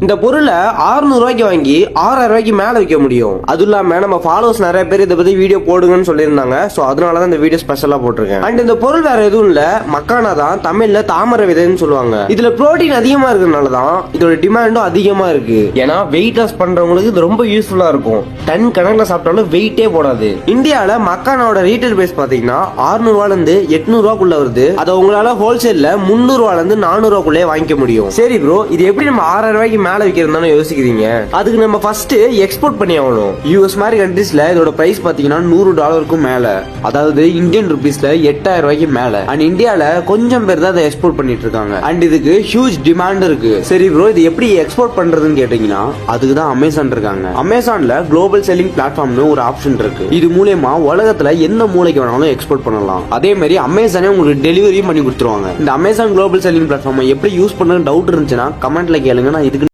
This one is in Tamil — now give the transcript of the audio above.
இந்த பொருளை 600 ரூபாய்க்கு வாங்கி 6000 ரூபாய்க்கு மேல விற்க முடியும். அது இல்லாம நம்ம ஃபாலோவர்ஸ் நிறைய பேர் இதை பத்தி வீடியோ போடுங்கன்னு சொல்லியிருந்தாங்க. சோ அதனாலதான் இந்த வீடியோ ஸ்பெஷலா போட்டிருக்கேன். அண்ட் இந்த பொருள் வேற எதுவும் இல்ல, மக்கானா தான், தமிழ்ல தாமரை விதைன்னு சொல்லுவாங்க. இதுல புரோட்டீன் அதிகமா இருக்கிறதுனாலதான் இதோட டிமாண்டும் அதிகமா இருக்கு. ஏன்னா வெயிட் லாஸ் பண்றவங்களுக்கு இது ரொம்ப யூஸ்ஃபுல்லா இருக்கும். டன் கணக்குல சாப்பிட்டாலும் வெயிட்டே போடாது. இந்தியால மக்கானாவோட ரீட்டைல் பிரைஸ் பாத்தீங்கன்னா 600 ரூபாயில இருந்து 800 ரூபாய்க்குள்ள வருது. அதை உங்களால ஹோல்சேல்ல 300 ரூபாயில இருந்து 400 ரூபாய்க்குள்ளே வாங்கிக்க முடியும். சரி ப்ரோ, இது எப்படி நம்ம 6000 ரூபாய்க்கு மேல விக்கிறதுன்னு யோசிக்கிறீங்க? அதுக்கு நம்ம ஃபர்ஸ்ட் எக்ஸ்போர்ட் பண்ணி ஆகணும். யூஎஸ் மாதிரி கண்ட்ரீஸ்ல இதோட பிரைஸ் பாத்தீங்கன்னா $100 மேல, அதாவது இந்தியன் ருபீஸ்ல 8000 ரூபாய்க்கு மேல. அண்ட் இந்தியால கொஞ்சம் பேர் தான் அதை எக்ஸ்போர்ட் பண்ணிட்டு இருக்காங்க. அண்ட் இதுக்கு ஹியூஜ் டிமாண்ட் இருக்கு. சரி ப்ரோ, இது எப்படி எக்ஸ்போர்ட் பண்றதுன்னு கேட்டீங்கன்னா அதுக்கு தான் அமேசான் இருக்காங்க. அமேசான்ல குளோபல் செல்லிங் பிளாட்ஃபார்ம்னு ஒரு ஆப்ஷன் இருக்கு. இது மூலமா உலகத்துல எந்த மூலைக்கு வேணாலும் எக்ஸ்போர்ட் பண்ணலாம். அதே மாதிரி அமேசானே உங்களுக்கு டெலிவரியும் பண்ணி கொடுத்துருவாங்க. இந்த அமேசான் குளோபல் செல்லிங் பிளாட்ஃபார்ம் எப்படி யூஸ் பண்ண டவுட் இருந்துச்சுன்னா கமெண்ட்ல கேளுங்க. நான் இதுக்கு